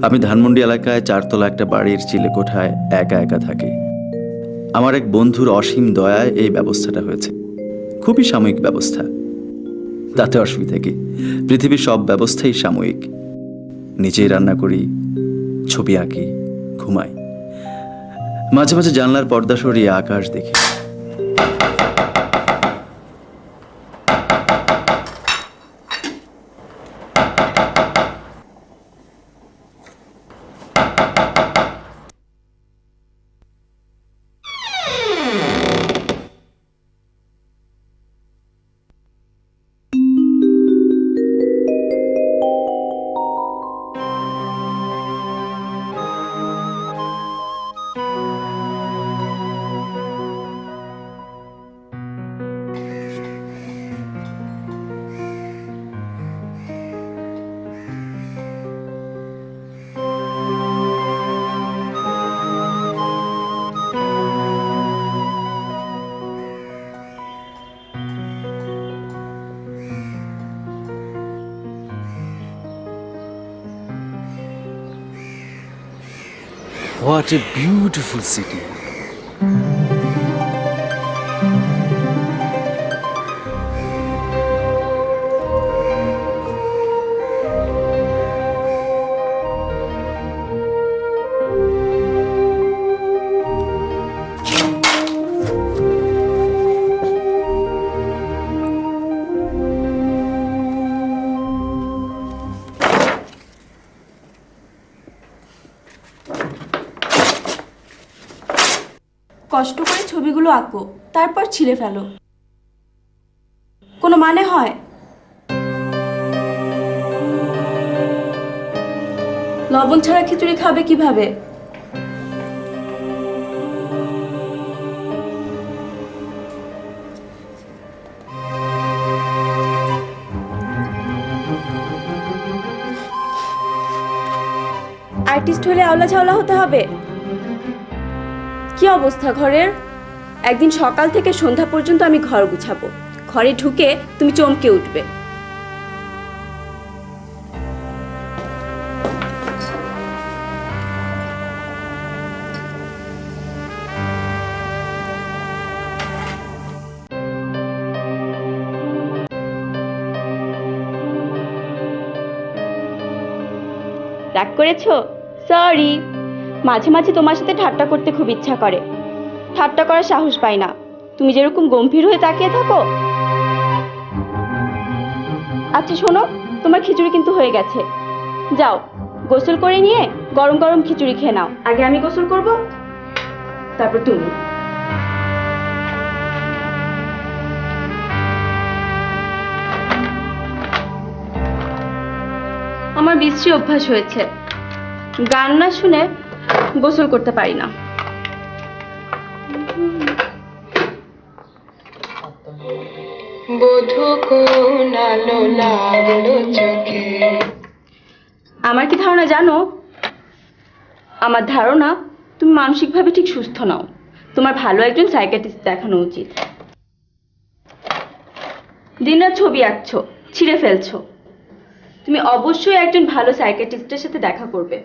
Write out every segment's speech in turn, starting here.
আমি ধানমন্ডি এলাকায় 4 তলা একটা বাড়ির চিলেকোঠায় একা একা থাকি। আমার এক বন্ধুর অসীম দয়ায় এই ব্যবস্থাটা হয়েছে। খুবই সাময়িক ব্যবস্থা, তাতে অসুবিধা কি? পৃথিবীর সব ব্যবস্থাই সাময়িক। নিজেই রান্না করি, ছবি আঁকি, ঘুমাই। মাঝে মাঝে জানলার পর্দা সরিয়ে আকাশ দেখি। What a beautiful city. কষ্ট করে ছবিগুলো আঁকো, তারপর ছিঁড়ে ফেলো। কোনো মানে হয়? লবণ ছাড়া খিচুড়ি খাবে কিভাবে? আর্টিস্ট হলে আওলা ঝাওলা হতে হবে? কি অবস্থা ঘরের? একদিন সকাল থেকে সন্ধ্যা পর্যন্ত আমি ঘর গুছাবো, ঘরে ঢুকে তুমি চমকে উঠবে। রাগ করেছো? সরি। মাঝে মাঝে তোমার সাথে ঠাট্টা করতে খুব ইচ্ছা করে, ঠাট্টা করার সাহস পাই না। তুমি যেরকম গম্ভীর হয়ে তাকিয়ে থাকো। আচ্ছা শোনো, তোমার খিচুড়ি কিন্তু হয়ে গেছে। যাও গোসল করে নিয়ে গরম গরম খিচুড়ি খেয়ে নাও। আগে আমি গোসল করব, তারপর তুমি। আমার বিশ্রী অভ্যাস হয়েছে, গান না শুনে গোসল করতে পারি না। আমার কি ধারণা জানো? আমার ধারণা তুমি মানসিকভাবে ঠিক সুস্থ নও। তোমার ভালো একজন সাইকিয়াট্রিস্ট দেখানো উচিত। দিনরাত ছবি আঁকছো, ছিঁড়ে ফেলছো। তুমি অবশ্যই একজন ভালো সাইকিয়াট্রিস্টের সাথে দেখা করবে।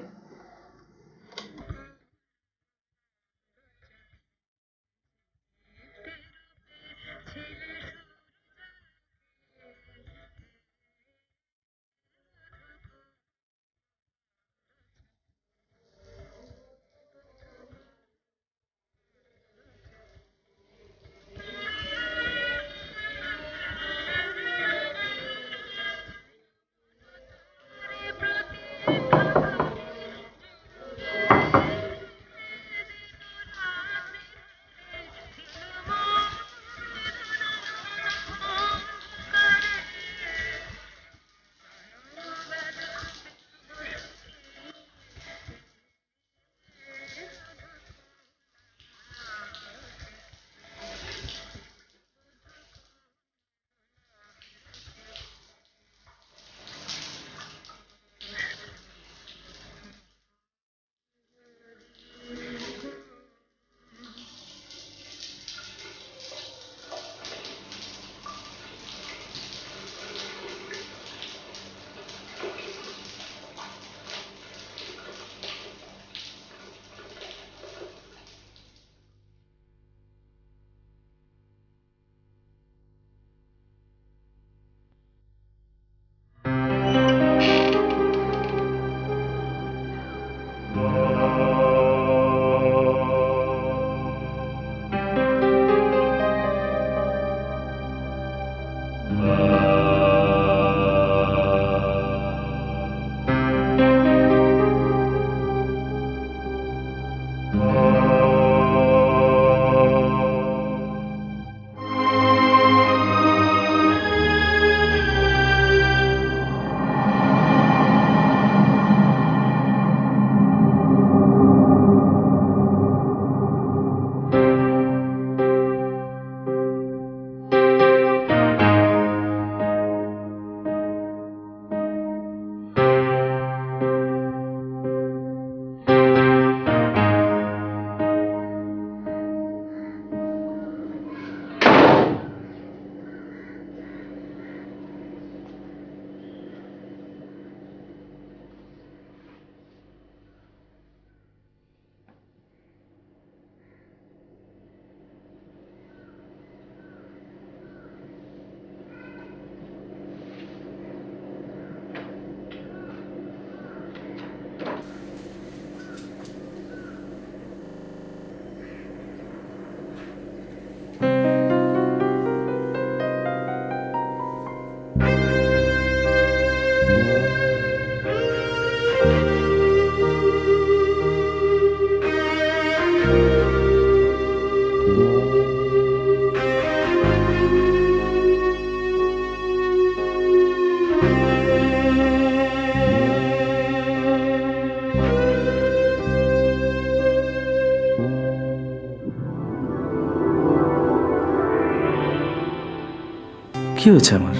কি হয়েছে আমার?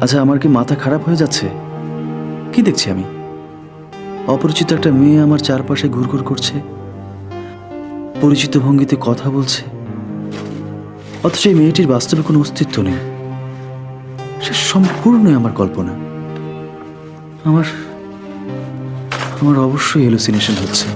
আচ্ছা, আমার কি মাথা খারাপ হয়ে যাচ্ছে? কি দেখছি আমি? অপরিচিত একটা মেয়ে আমার চারপাশে ঘুরঘুর করছে, পরিচিত ভঙ্গিতে কথা বলছে, অথচ এই মেয়েটির বাস্তবে কোনো অস্তিত্ব নেই। সে সম্পূর্ণই আমার কল্পনা। আমার আমার অবশ্যই হ্যালুসিনেশন হচ্ছে।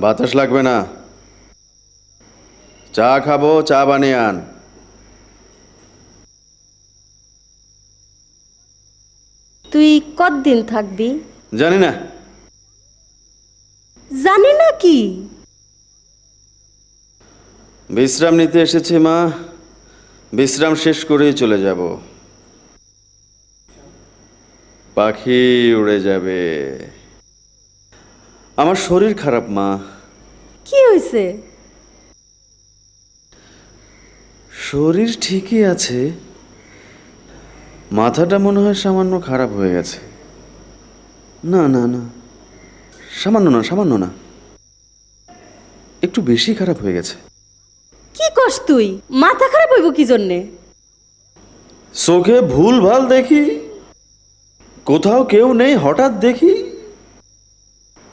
বাতাস লাগবে না, চা খাবো, চা বানিয়ে আন। তুই কতদিন থাকবি? জানি না। জানি না কি? বিশ্রাম নিতে এসেছি মা, বিশ্রাম শেষ করেই চলে যাব। পাখি উড়ে যাবে। আমার শরীর খারাপ মা। কি হয়েছে? শরীর ঠিকই আছে, মাথাটা মনে হয় সামান্য খারাপ হয়ে গেছে। না না না, সামান্য না, সামান্য না, একটু বেশি খারাপ হয়ে গেছে। কি কস তুই? মাথা খারাপ হইব কি জন্যে? চোখে ভুল ভাল দেখি, কোথাও কেউ নেই, হঠাৎ দেখি।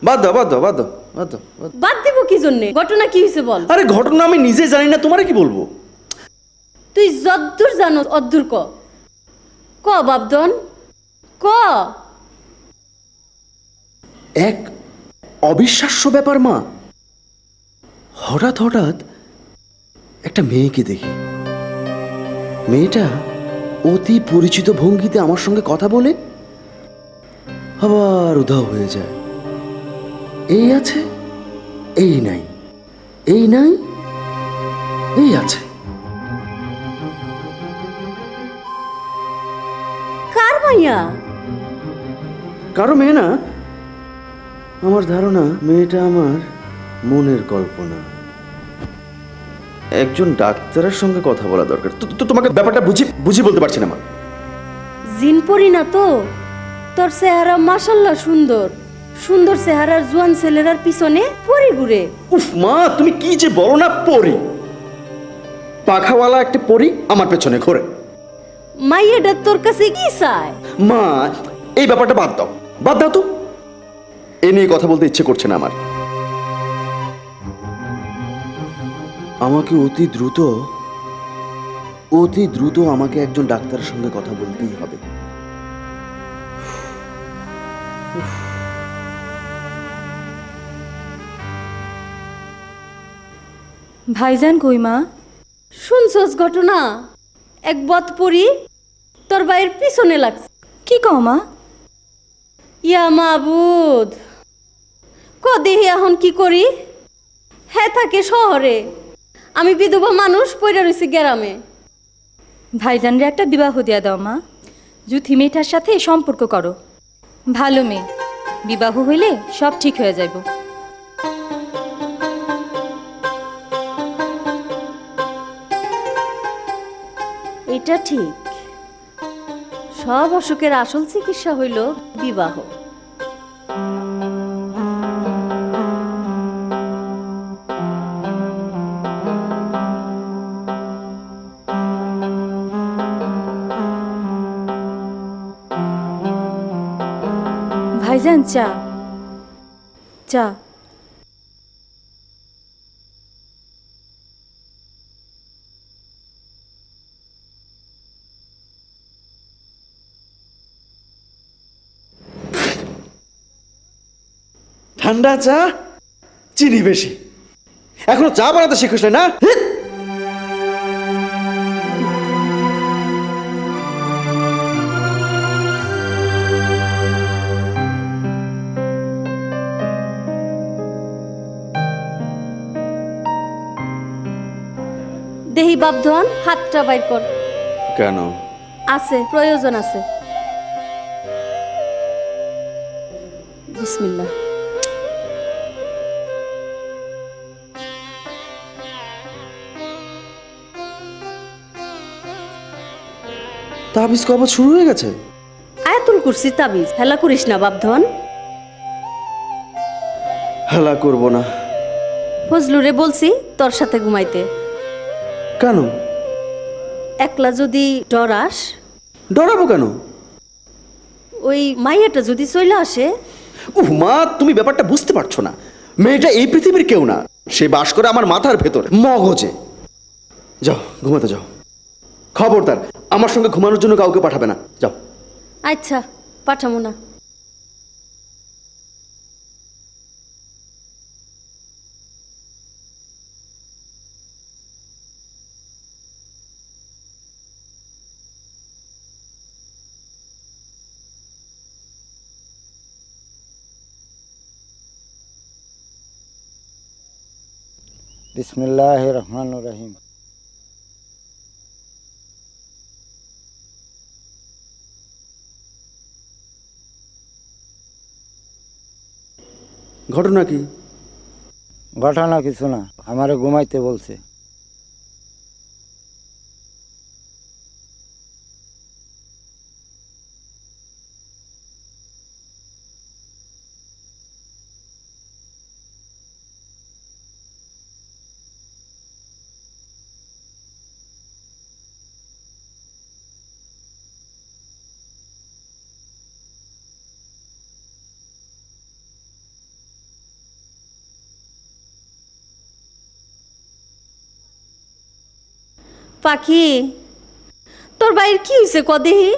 বাদ দাও, বাদ দাও, বাদ দাও, বাদ দাও, বাদ দাও। বাদ দিব কি জন্যে? ঘটনা কি হয়েছে বল। আরে ঘটনা আমি নিজে জানি না, তোমারে কি বলবো? তুই যদ্দূর জানো অদ্দূর ক। ক বাবদন, ক। এক অবিশ্বাস্য ব্যাপার মা। হঠাৎ হঠাৎ একটা মেয়েকে দেখি। মেয়েটা অতি পরিচিত ভঙ্গিতে আমার সঙ্গে কথা বলে আবার উধাও হয়ে যায়। এই আছে, এই নাই, এই নাই, এই আছে। কার মাইয়া? কারো মেয়ে না, আমার ধারণা মেয়েটা আমার মনের কল্পনা। একজন ডাক্তারের সঙ্গে কথা বলা দরকার। তো তোমাকে ব্যাপারটা বুঝি বলতে পারছি না মা। জিন পরি না তো? তোর চেহারা মাশাল্লাহ সুন্দর। সুন্দর চেহারার জোয়ান ছেলেরার পিছনে পরি ঘুরে। উফ মা, তুমি কি যে বলো না, পরি পাখাওয়ালা একটা পরি আমার পেছনে ঘোরে। মাইয়াটা তোর কাছে কি চায়? মা, এই ব্যাপারটা বাদ দাও, বাদ দাও তো। এ নিয়ে কথা বলতে ইচ্ছে করছে না আমার। আমাকে অতি দ্রুত আমাকে একজন ডাক্তারের সঙ্গে কথা বলতেই হবে। ভাইজান কই মা? শুনছস ঘটনা? এক বদপরি তোর ভাইয়ের পিছনে লাগছে। কি কও মা? ইয়া মাবুদ, ক দেহি এখন কি করি? হ্যাঁ থাকে শহরে, আমি বিধবা মানুষ পইরা রইছি গ্রামে। ভাইজানরে একটা বিবাহ দিয়া দাও মা। জুথি মেয়েটার সাথে সম্পর্ক করো। ভালো মেয়ে, বিবাহ হইলে সব ঠিক হয়ে যাইব। এটা ঠিক, সব অসুখের আসল চিকিৎসা হইল বিবাহ। ভাইজান চা। চা। ঠান্ডা চা, চিনি বেশি। এখনো চা বানাতে শিখিস না? হিৎ! দেহি বাপধন, হাতটা বাইর কর। কেন? আছে, প্রয়োজন আছে। বিসমিল্লাহ। তাবিজ কবজ শুরু হয়ে গেছে? আয়াতুল কুরসি তাবিজ হেলা করিস না বাপধন। হেলা করব না। ফজলুরে বলছি তোর সাথে ঘুমাইতে। কেন? একলা যদি ডরাস, ডরাবো কেন? ওই মাইয়াটা যদি চলে আসে। উহ মা, তুমি ব্যাপারটা বুঝতে পারছো না। মেয়েটা এই পৃথিবীর কেউ না, সে বাস করে আমার মাথার ভেতরে, মগজে। যাও ঘুমাতে যাও। খবরদার আমার সঙ্গে ঘুমানোর জন্য কাউকে পাঠাবে না। যাও। আচ্ছা, পাঠামো না। বিসমিল্লাহির রহমানির রহিম। ঘটনা কি? ঘটনা কিছু না, আমারে ঘুমাইতে বলছে। পাখি, তোর বাইর কি হয়েছে কদেহি?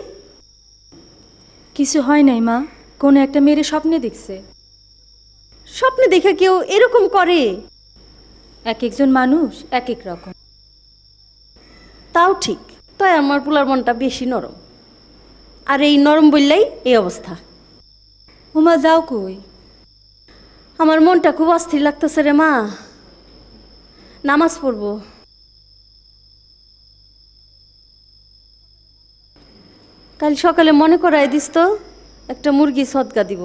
কিছু হয় নাই মা, কোন একটা মেয়ের স্বপ্নে দেখছে। স্বপ্নে দেখে কেউ এরকম করে? এক একজন মানুষ এক এক রকম। তাও ঠিক, তাই আমার পোলার মনটা বেশি নরম, আর এই নরম বললেই এই অবস্থা। উমা যাও কই? আমার মনটা খুব অস্থির লাগতেছে রে মা, নামাজ পড়বো। কাল সকালে মনে করাই দিস তো, একটা মুরগি সদকা দিব।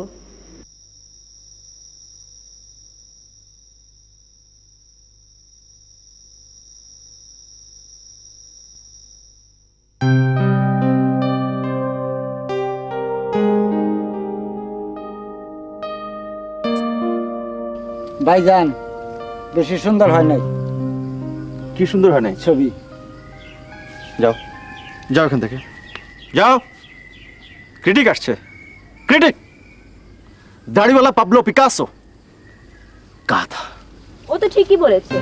ভাইজান, বেশি সুন্দর হয় নাই কি সুন্দর হয় নাই? ছবি। যাও, যাও এখান থেকে, যাও। ক্রিটিক আসছে, ক্রিটিক। দাড়িওয়ালা পাবলো পিকাসো। গাধা। ও তো ঠিকই বলেছে,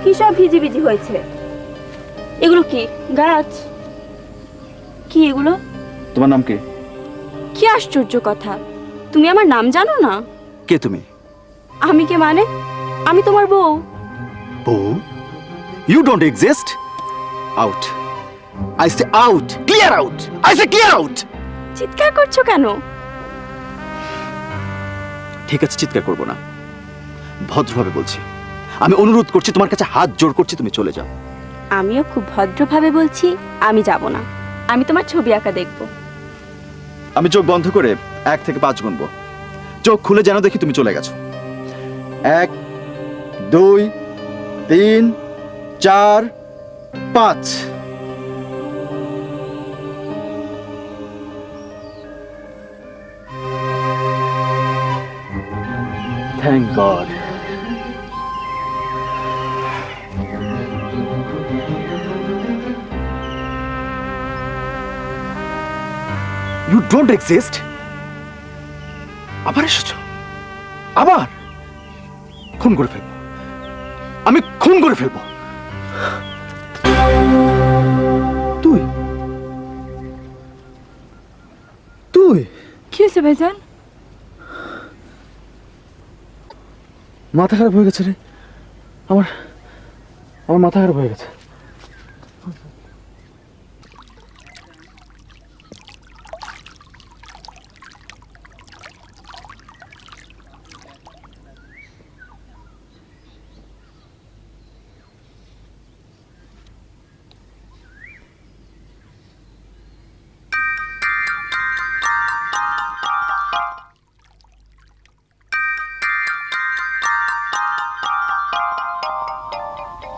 কি সব ভিজিভিজি হয়েছে। এগুলো কি গাছ? কি এগুলো? তোমার নাম কে? কি আশ্চর্য কথা, তুমি আমার নাম জানো না? কে তুমি? আমি কে মানে? আমি তোমার বউ। বউ? You don't exist. Out, I say out, clear out, I say clear out. চিৎকার করছো কেন? ঠিক আছে, চিৎকার করব না, ভদ্রভাবে বলছি। আমি অনুরোধ করছি, তোমার কাছে হাত জোড় করছি, তুমি চলে যাও। আমিও খুব ভদ্রভাবে বলছি, আমি যাব না। আমি তোমার ছবি আঁকা দেখব। আমি চোখ বন্ধ করে 1 থেকে 5 গুনবো। চোখ খুলে যেন দেখি তুমি চলে গেছো। 1 2 3 4 5। Thank God. You don't exist. আবার এসেছো? আবার খুন করে ফেলবো। আমি খুন করে ফেলবো। তুই তুই কি হয়েছে ভাইজান? মাথা খারাপ হয়ে গেছে রে। আমার আমার মাথা খারাপ হয়ে গেছে।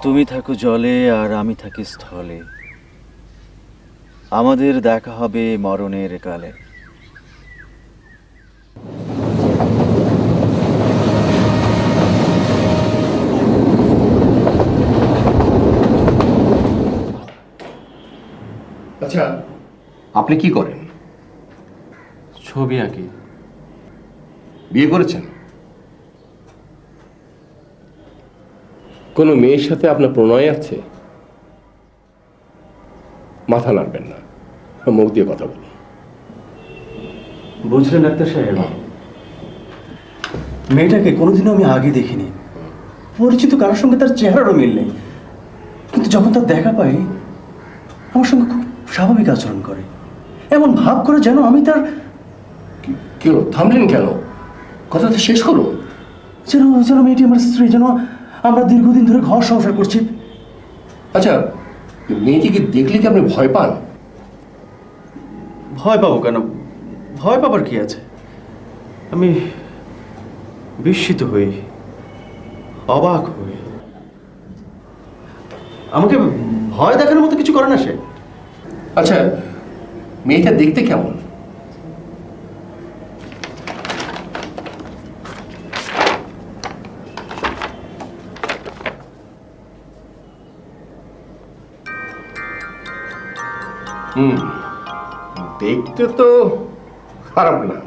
তুমি থাকো জলে আর আমি থাকি স্থলে, আমাদের দেখা হবে মরণের কালে। আচ্ছা, আপনি কি করেন? ছবি আঁকি। বিয়ে করেছেন? কোনো মেয়ের সাথে আপনার প্রণয় আছে? মাথা নাড়বেন না, মুখ দিয়ে কথা বলুন। বুঝলেন ডাক্তার সাহেব, মেয়েটাকে কোনোদিনও আমি আগে দেখিনি। পরিচিত কারোর সঙ্গে তার চেহারারও মিল নেই, কিন্তু যখন তার দেখা পাই আমার সঙ্গে খুব স্বাভাবিক আচরণ করে, এমন ভাব করে যেন আমি তার কেন থামলেন কেন? কথাটা শেষ করুন। যেন যেন মেয়েটি আমার স্ত্রী, যেন আমরা দীর্ঘদিন ধরে ঘর সংসার করছি। আচ্ছা, মেয়েটিকে দেখলে কি আপনি ভয় পান? ভয় পাবো কেন? ভয় পাবার কি আছে? আমি বিস্মিত হই, অবাক হই। আমাকে ভয় দেখানোর মতো কিছু করে না সে। আচ্ছা, মেয়েটা দেখতে কেমন? দেখতে তো খারাপ না।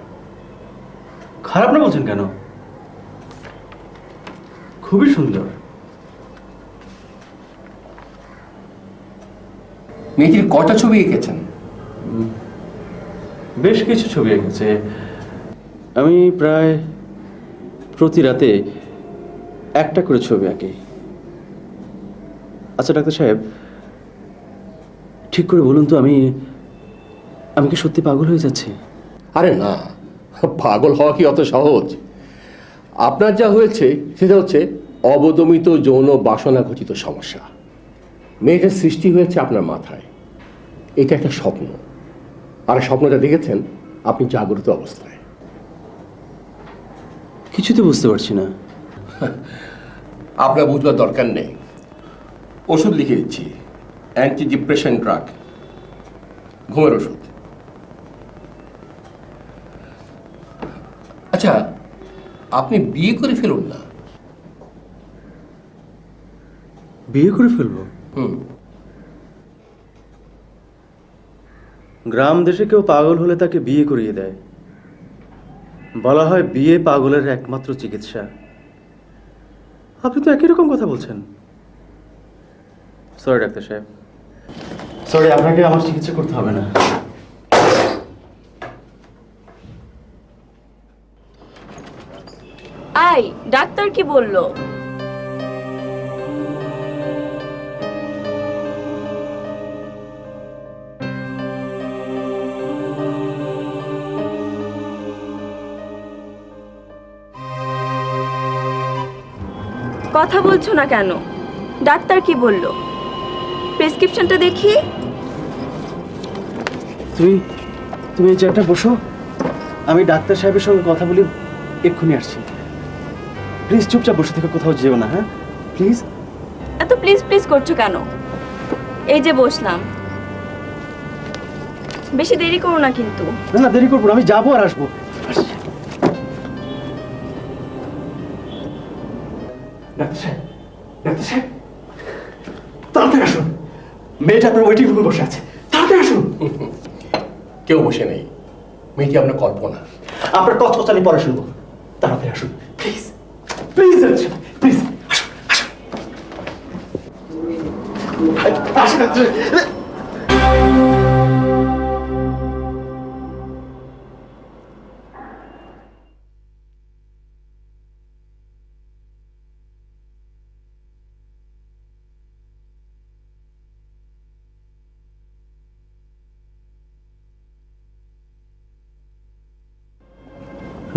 খারাপ না বলছেন কেন? খুবই সুন্দর। মেয়েটির কটা ছবি এঁকেছেন? বেশ কিছু ছবি এঁকেছে। আমি প্রায় প্রতি রাতে একটা করে ছবি আঁকি। আচ্ছা ডাক্তার সাহেব, ঠিক করে বলুন তো, আমি কি সত্যি পাগল হয়ে যাচ্ছি? আরে না, পাগল হওয়া কি অত সহজ? আপনার যা হয়েছে সেটা হচ্ছে অবদমিত যৌন বাসনা ঘটিত সমস্যা। মেয়েটার সৃষ্টি হয়েছে আপনার মাথায়। এটা একটা স্বপ্ন, আর স্বপ্নটা দেখেছেন আপনি জাগ্রত অবস্থায়। কিছু তো বুঝতে পারছি না। আপনার বুঝবার দরকার নেই, ওষুধ লিখে দিচ্ছি, অ্যান্টি ডিপ্রেশন ড্রাগ, ঘুমের ওষুধ। আচ্ছা, আপনি বিয়ে করে ফেলুন না। বিয়ে করে ফেলবো? গ্রাম দেশে কেউ পাগল হলে তাকে বিয়ে করিয়ে দেয়। বলা হয় বিয়ে পাগলের একমাত্র চিকিৎসা। আপনি তো একই রকম কথা বলছেন। সরি ডাক্তার সাহেব, সরি, আপনাকে আমার চিকিৎসা করতে হবে না। আই, ডাক্তার কি বললো? কথা বলছো না কেন? ডাক্তার কি বললো? প্রেসক্রিপশনটা দেখি। তুমি তুমি এই চেয়ারটা বসো, আমি ডাক্তার সাহেবের সঙ্গে কথা বলি, এক্ষুনি আসছি। প্লিজ চুপচাপ বসে থেকে কোথাও যেও না, হ্যাঁ প্লিজ। এত প্লিজ প্লিজ করছো কেন? এই যে বসলাম, বেশি দেরি করো না কিন্তু। না না দেরি করবো না, আমি যাবো আর আসবো। আসছি। ডাক্তার সাহেব, ডাক্তার সাহেব, তাড়াতাড়ি আসুন, মেয়েটা আপনার ওয়েটিং রুমে বসে আছে, তাড়াতাড়ি আসুন। কেউ বসে নেই, মেয়েটি আপনার কল্পনা। আপনার কথা আমি পরে শুনবো, তাড়াতাড়ি আসুন প্লিজ, প্লিজ প্লিজ আসুন আসুন আসুন ডাক্তার সাহেব।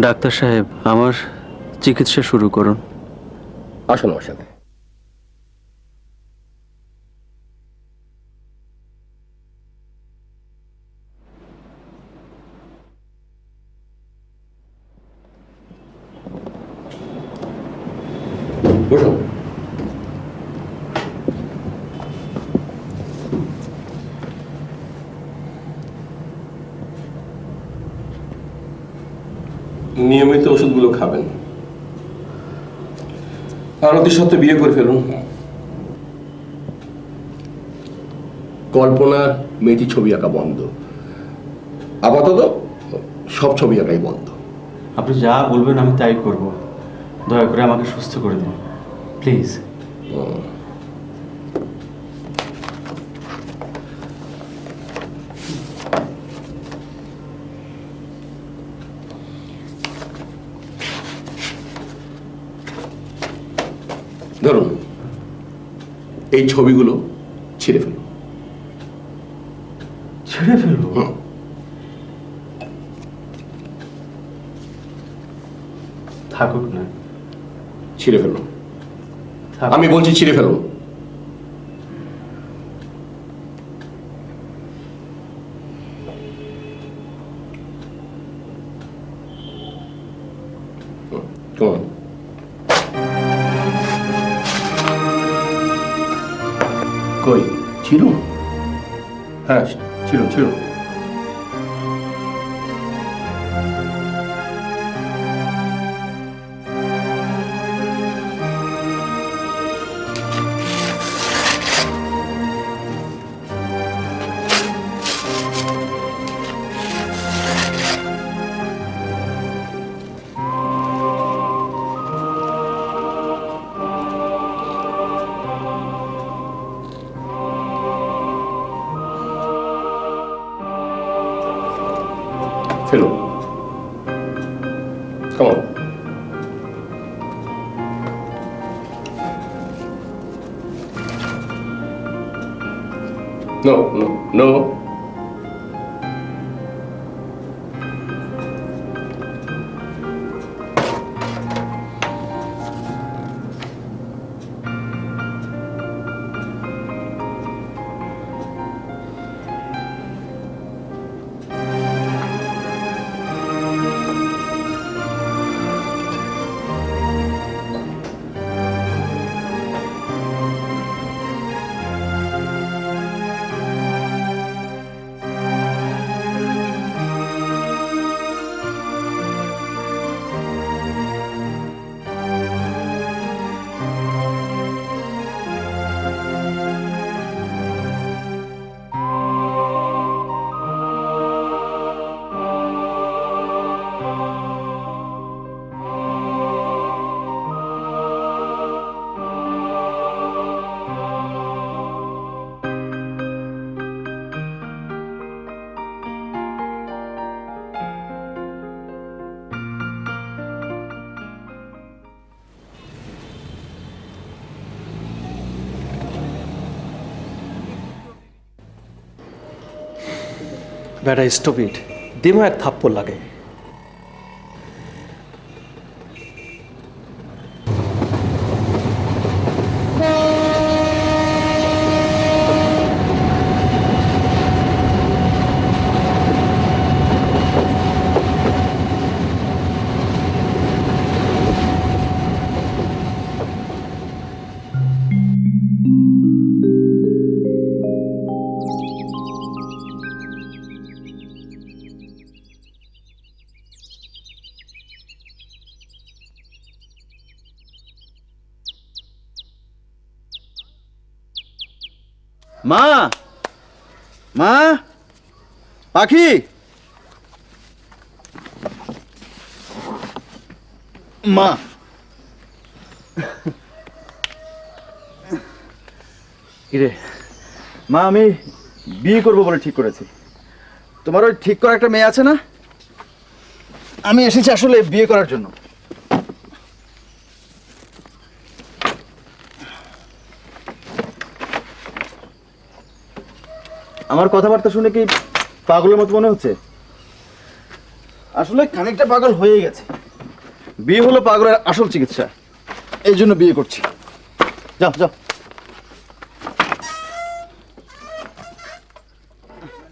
ডাক্তার সাহেব, আমার চিকিৎসা শুরু করুন। আসুন আমার সাথে। বসুন। নিয়মিত ওষুধগুলো খাবেন, আর অতি সত্ত্বে বিয়ে করে ফেলুন। কল্পনার মেয়েটি ছবি আঁকা বন্ধ, আপাতত সব ছবি আঁকাই বন্ধ। আপনি যা বলবেন আমি তাই করব, দয়া করে আমাকে সুস্থ করে দিন প্লিজ। ধরুন, এই ছবিগুলো ছিঁড়ে ফেলুন। ছেড়ে ফেলবো? থাকুক না। ছিঁড়ে ফেলুন, থাকুক। আমি বলছি ছিঁড়ে ফেলুন। Come on. কই ছিলুন? হ্যাঁ ছিলুন ছিলুন। ফেলুন। Come on. No, no, no. বেটা স্টপিড, দিমা এক থাপ্পড় লাগে। মা, মা, পাখি, মা। কিরে মা, আমি বিয়ে করবো বলে ঠিক করেছি। তোমার ওই ঠিক করা একটা মেয়ে আছে না, আমি এসেছি আসলে বিয়ে করার জন্য। আমার কথাবার্তা শুনে কি পাগলের মতো মনে হচ্ছে? আসলে খানিকটা পাগল হয়ে গেছে। বিয়ে হলো পাগলের আসল চিকিৎসা, এই জন্য বিয়ে করছি। যাও যাও,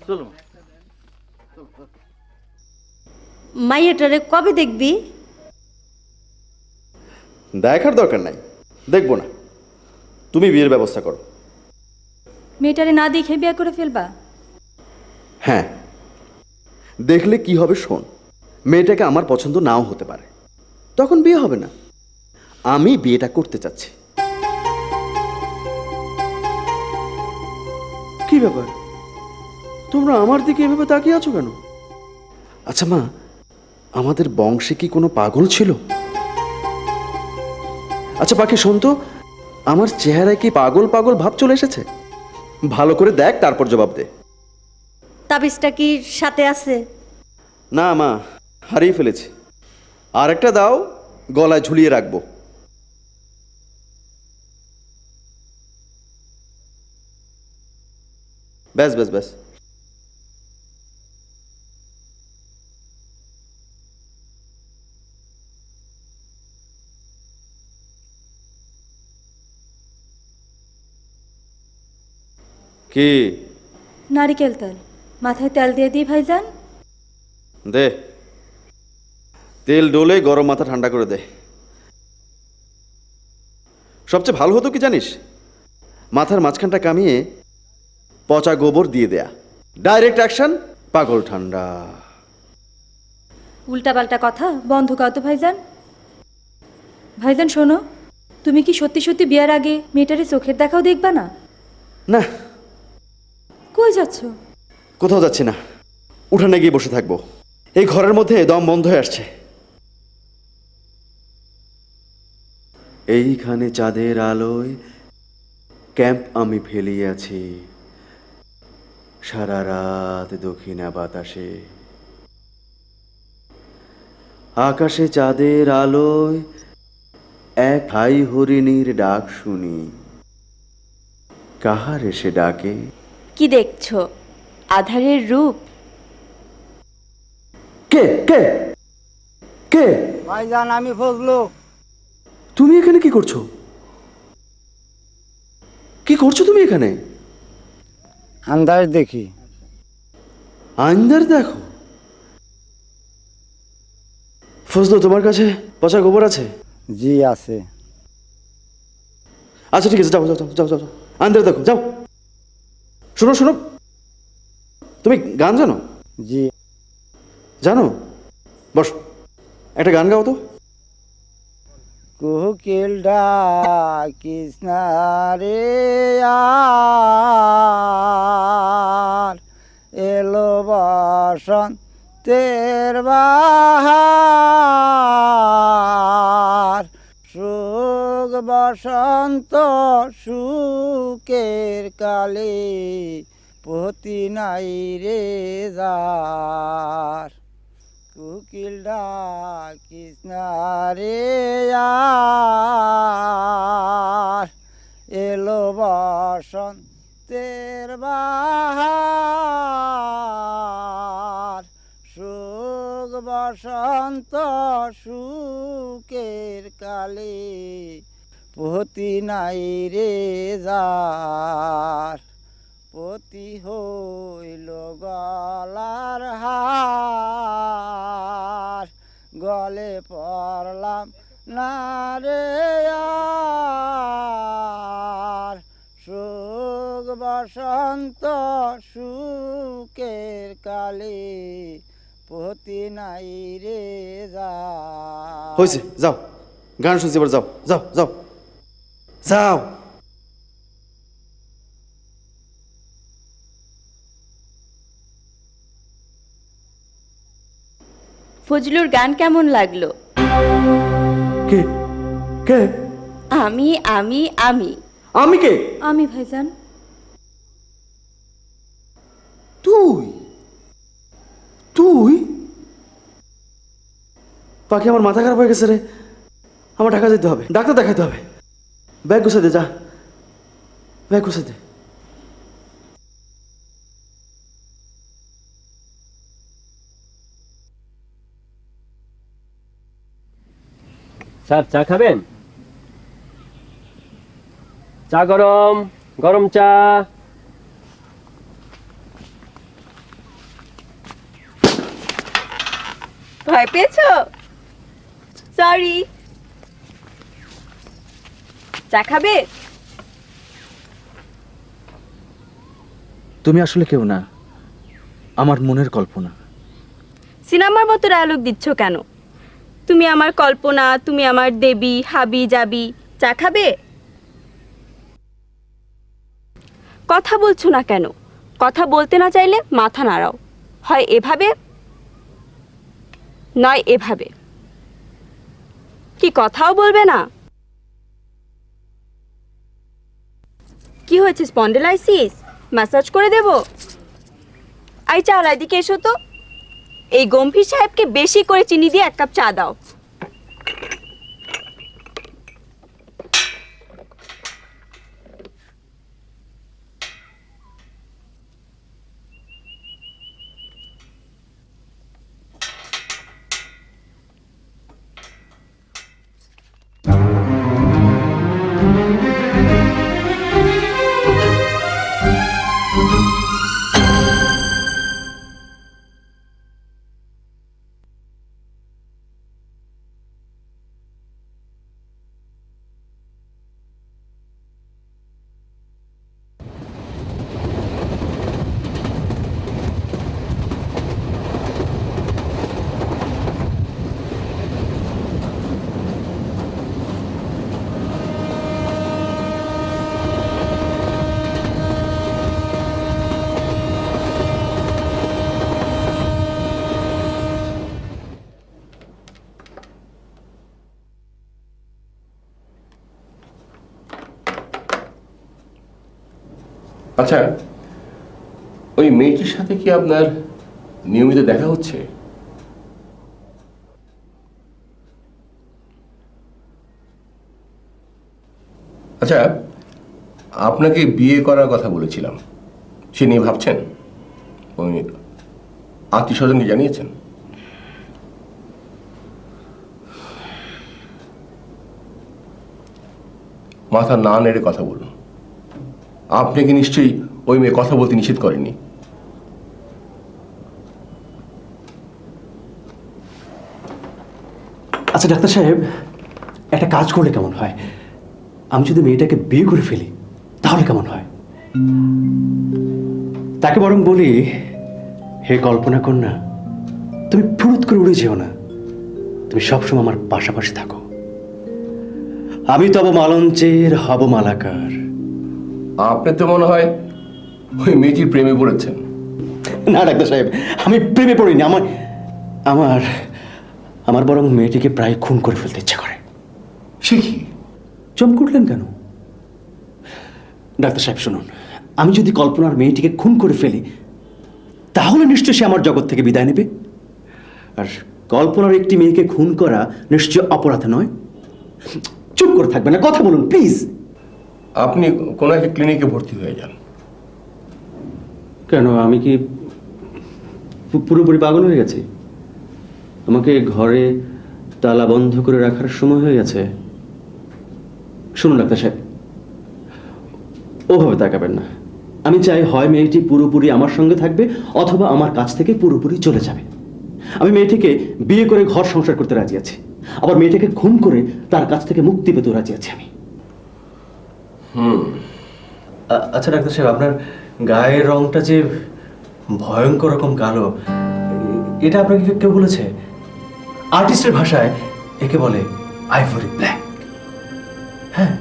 চলো। মাইয়াটারে কবে দেখবি? দেখার দরকার নাই, দেখবো না। তুমি বিয়ের ব্যবস্থা করো। মেয়েটারে না দেখে বিয়ে করে ফেলবা? হ্যাঁ, দেখলে কি হবে শোন, মেয়েটাকে আমার পছন্দ নাও হতে পারে, তখন বিয়ে হবে না। আমি বিয়েটা করতে চাচ্ছি। কি ব্যাপার, তোমরা আমার দিকে এভাবে তাকিয়ে আছো কেন? আচ্ছা মা, আমাদের বংশে কি কোনো পাগল ছিল? আচ্ছা পাখি শোন তো, আমার চেহারায় কি পাগল পাগল ভাব চলে এসেছে? ভালো করে দেখ, তারপর জবাব দে। তাবিজটা কি সাথে আছে? না মা, হারিয়ে ফেলেছি। আর একটা দাও, গলায় ঝুলিয়ে রাখবো। ব্যাস ব্যাস ব্যাস। কি? নারিকেল তেল মাথায় তেল দিয়ে দিই ভাইজান। দে, তেল ডোলে গরম মাথা ঠান্ডা করে দে। সবচেয়ে ভালো হতো কি জানিস, মাথার মাঝখানটা কামিয়ে পচা গোবর দিয়ে দেয়া, ডাইরেক্ট অ্যাকশন, পাগল ঠান্ডা। উল্টাপাল্টা কথা বন্ধ কর তো ভাইজান। ভাইজান শোনো, তুমি কি সত্যি সত্যি বিয়ার আগে মেয়েটারে চোখের দেখাও দেখবা না? না, কই যাচ্ছ? কোথাও যাচ্ছি না, উঠানে গিয়ে বসে থাকবো। এই ঘরের মধ্যে দম বন্ধ হয়ে আসছে। এইখানে চাঁদের আলোয় ক্যাম্প আমি ফেলিয়াছি, সারা রাত দক্ষিণা বাতাসে। আকাশে চাঁদের আলোয় এক হাই হরিণীর ডাক শুনি, কাহার এসে ডাকে? কি দেখছো, আধারের রূপ? কে কে কে? ভাইজান আমি ফজলু। তুমি এখানে কি করছো? কি করছো তুমি এখানে? আন্দাজ দেখি। আন্দার দেখো? ফজলু, তোমার কাছে পচা গোবর আছে? জি আছে। আচ্ছা ঠিক আছে, যাও যাও যাও যাও যাও, আন্দার দেখো, যাও। শোনো শোনো, তুমি গান জানো? জি। জানো? বস, একটা গান গাও তো। কোকিল ডাকিস না রে আর, এলো বসন্তের বাহার, সুখ বসন্ত সুখের কালে পতি নাই রে যার। কোকিল ডাকিস না রে আর, এলো বসন্তের বাহার, সুখ বসন্ত সুখের কালে পতি নাই রে যার। পতি হইল গলার হার, গলে পড়লাম না রে আর, সুখ বসন্ত সুখের কালে পতি নাই রে যার। হয়েছে, যাও, গান শুনছি এবার, যাও যাও যাও যাও। ফজলুর গান কেমন লাগলো? কে কে আমি আমি আমি আমি কে? আমি ভাইজান। তুই তুই পাখি, আমার মাথা খারাপ হয়ে গেছে রে। আমার ঢাকা যেতে হবে, ডাক্তার দেখাতে হবে। ব্যাগ গুছে দে, যা ব্যাগ গুছে দে। স্যার চা খাবেন? চা গরম, গরম চা। ভয় পেয়েছো? সরি। চা খাবে? তুমি আসলে কেউ না, আমার মনের কল্পনা। সিনেমার মতো ডায়লগ দিচ্ছ কেন? তুমি আমার কল্পনা, তুমি আমার দেবী, হাবি যাবি। চা খাবে? কথা বলছো না কেন? কথা বলতে না চাইলে মাথা নাড়াও, হয় এভাবে নয় এভাবে। কি কথাও বলবে না? কি হয়েছে, স্পন্ডিলাইসিস? ম্যাসাজ করে দেব? আই চাল, এদিকে এসো তো। এই গম্ভীর সাহেবকে বেশি করে চিনি দিয়ে 1 কাপ চা দাও। আচ্ছা, ওই মেয়েটির সাথে কি আপনার নিয়মিত দেখা হচ্ছে? আচ্ছা, আপনাকে বিয়ে করার কথা বলেছিলাম, সে নিয়ে ভাবছেন? ওই আত্মীয় স্বজনকে জানিয়েছেন? মাথা না নেড়ে কথা বলুন। আপনি কি নিশ্চয়ই ওই মেয়ে কথা বলতে নিষেধ করেননি? আচ্ছা ডাক্তার সাহেব, একটা কাজ করলে কেমন হয়? আমি যদি মেয়েটাকে বিয়ে করে ফেলি তাহলে কেমন হয়? তাকে বরং বলি, হে কল্পনা কন্যা, তুমি ফুরুত করে উড়ে যেও না, তুমি সবসময় আমার পাশাপাশি থাকো। আমি তব মালঞ্চের হব মালাকার। আপনি তো মনে হয় ওই মেয়েটির প্রেমে পড়েছেন। না ডাক্তার সাহেব, আমি প্রেমে পড়িনি। আমার আমার আমার বরং মেয়েটিকে প্রায় খুন করে ফেলতে ইচ্ছা করে। সে কি? চমক উঠলেন কেন? ডাক্তার সাহেব শুনুন, আমি যদি কল্পনার মেয়েটিকে খুন করে ফেলি তাহলে নিশ্চয় সে আমার জগৎ থেকে বিদায় নেবে। আর কল্পনার একটি মেয়েকে খুন করা নিশ্চয় অপরাধ নয়। চুপ করে থাকবে না, কথা বলুন প্লিজ। আপনি কোনো একটা ক্লিনিকে ভর্তি হয়ে যান। কেন, আমি কি পুরোপুরি পাগল হয়ে গেছি? আমাকে ঘরে তালা বন্ধ করে রাখার সময় হয়ে গেছে? শুনুন ডাক্তার সাহেব, ওভাবে তাকাবেন না। আমি চাই হয় মেয়েটি পুরোপুরি আমার সঙ্গে থাকবে অথবা আমার কাছ থেকে পুরোপুরি চলে যাবে। আমি মেয়েটিকে বিয়ে করে ঘর সংসার করতে রাজি আছি, আবার মেয়েটাকে খুন করে তার কাছ থেকে মুক্তি পেতেও রাজি আছি আমি। আচ্ছা ডাক্তার সাহেব, আপনার গায়ের রংটা যে ভয়ঙ্কর রকম কালো, এটা আপনাকে কেউ বলেছে? আর্টিস্টের ভাষায় একে বলে আইভরি ব্ল্যাক। হ্যাঁ,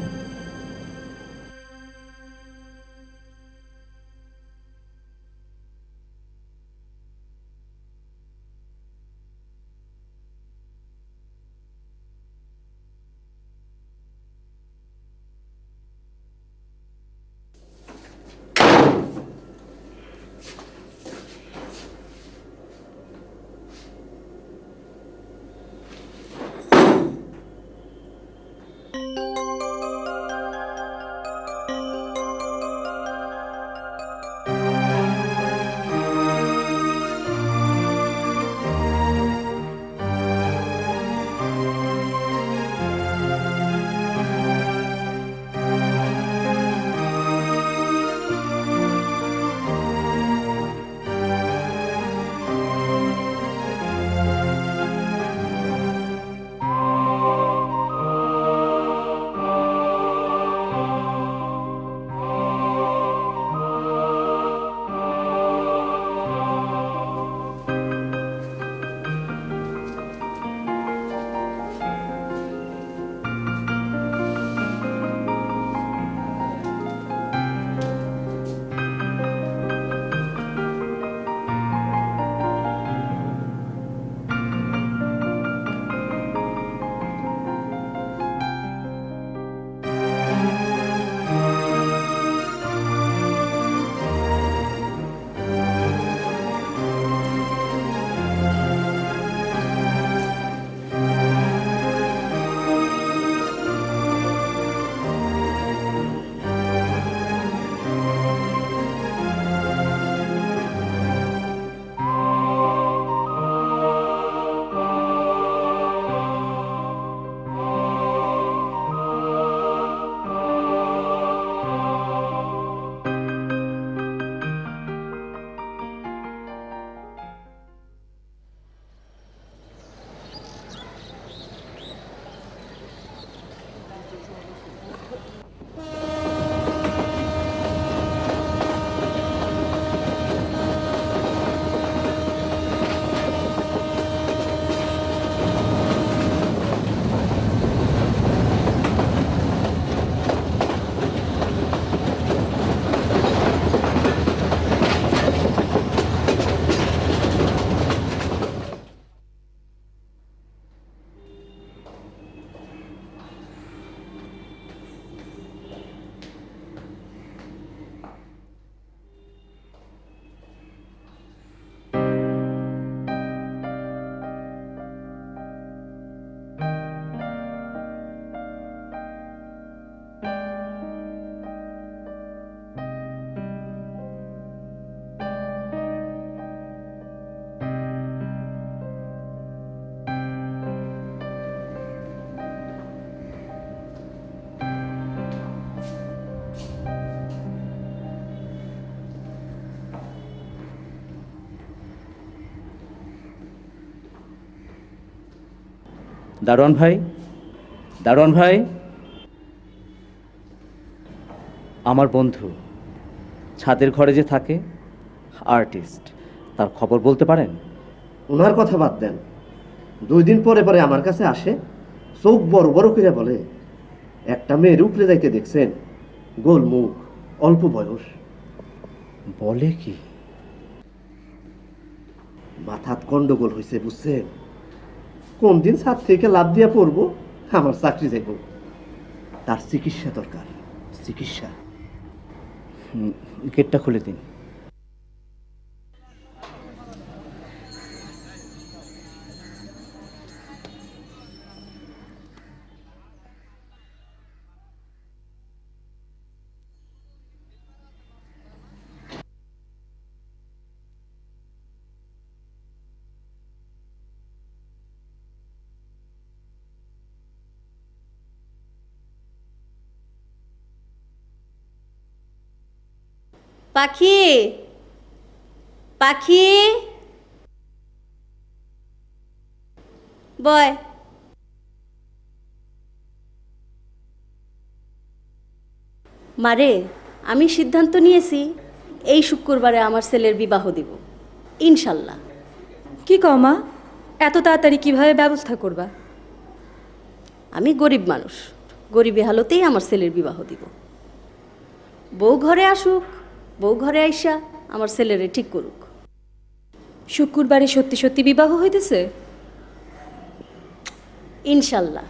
দারোয়ান ভাই, দারোয়ান ভাই, আমার বন্ধু ছাদের ঘরে যে থাকে, আর্টিস্ট, তার খবর বলতে পারেন? ওনার কথা বাদ দেন, 2 দিন পরে পরে আমার কাছে আসে, চোখ বড় বড় করে বলে একটা মেয়ের উপরে যাইতে দেখছেন, গোল মুখ, অল্প বয়স। বলে কি? মাথাত গন্ডগোল হয়েছে বুঝছেন, কোন দিন ছাদ থেকে লাভ দিয়া পড়বো, আমার চাকরি যাইব। তার চিকিৎসা দরকার, চিকিৎসা। গেটটা খুলে দিন। পাখি, পাখি, বয়। মারে, আমি সিদ্ধান্ত নিয়েছি এই শুক্রবারে আমার ছেলের বিবাহ দিব, ইনশাল্লাহ। কি কও মা, এত তাড়াতাড়ি কিভাবে ব্যবস্থা করবা? আমি গরিব মানুষ, গরিবী হালতেই আমার ছেলের বিবাহ দিব। বউ ঘরে আসুক, বউ ঘরে আইসা আমার ছেলেরে ঠিক করুক। শুক্রবারে সত্যি সত্যি বিবাহ হইতেছে? ইনশাল্লাহ।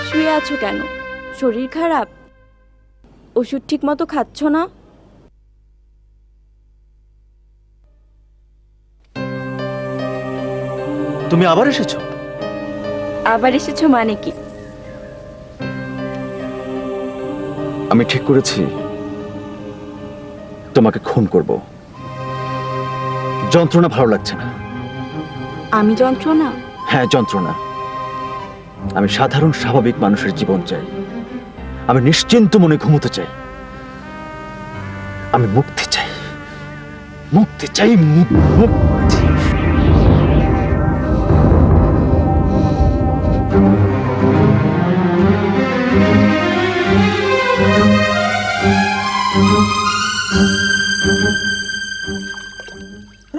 শুয়ে আছো কেন? শরীর খারাপ? ওষুধ ঠিক মতো খাচ্ছ না? তুমি আবার এসেছো? আবার এসেছো মানে কি? আমি ঠিক করেছি তোমাকে খুন করব। যন্ত্রণা ভালো লাগছে না। আমি যন্ত্রণা? হ্যাঁ, যন্ত্রণা। আমি সাধারণ স্বাভাবিক মানুষের জীবন চাই। আমি নিশ্চিন্ত মনে ঘুমোতে চাই। আমি মুক্তি চাই, মুক্তি চাই, মুক্তি।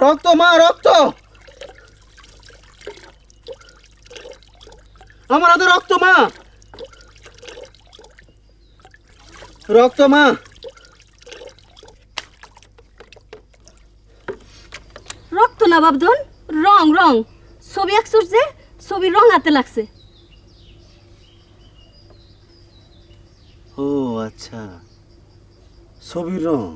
রক্ত মা, রক্ত! আমার হাতে রক্ত মা, রক্ত মা! রক্ত না বাবদন, রং রং। ছবি আঁকছুর যে, ছবি রং হাতে লাগছে। ও আচ্ছা, ছবির রং।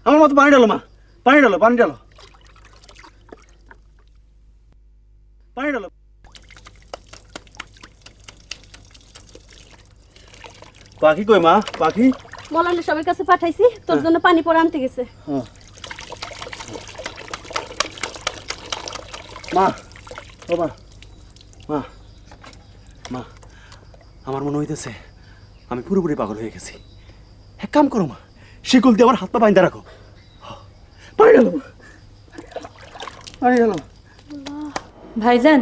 আমার মতো পানি ডালো মা, পানি ডালো, পানি ডালো, পানি ডালো। পাখি কই মা? পাখি মলানের সবার কাছে পাঠাইছি, তোর জন্য পানি পরে আনতে গেছে। মা, ও মা, মা, মা, আমার মনে হইতেছে আমি পুরোপুরি পাগল হয়ে গেছি। এক কাম করো মা, শিকল দিয়ে আমার হাত পা বাইন্ধা রাখো। পানি ডালো মা, পানি ডালো। ভাইজান,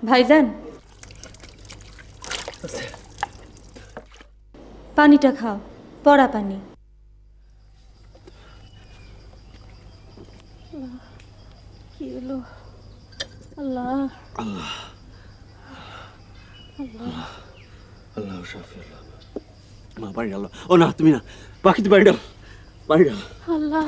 ভাইজান, পানিটা খাও, পড়া পানি। কি হলো? আল্লাহ, আল্লাহ, আল্লাহ, আল্লাহ শাফি আল্লাহ। মা পানি ডালো। ও না, তুমি না, পাখি তুমি পানি ডালো, পানি ডালো। আল্লাহ।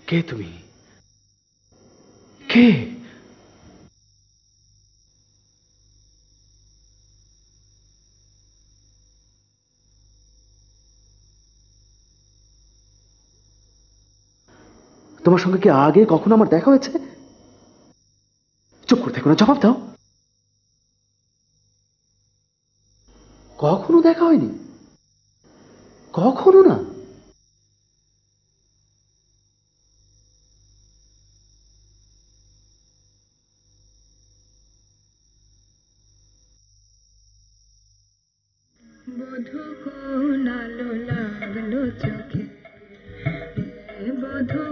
কে তুমি? কে? তোমার সঙ্গে কি আগে কখনো আমার দেখা হয়েছে? চুপ করে থেকো না, জবাব দাও। কখনো দেখা হয়নি? কখনো না? বধূ কোন আলো লাগলো চোখে, বধূ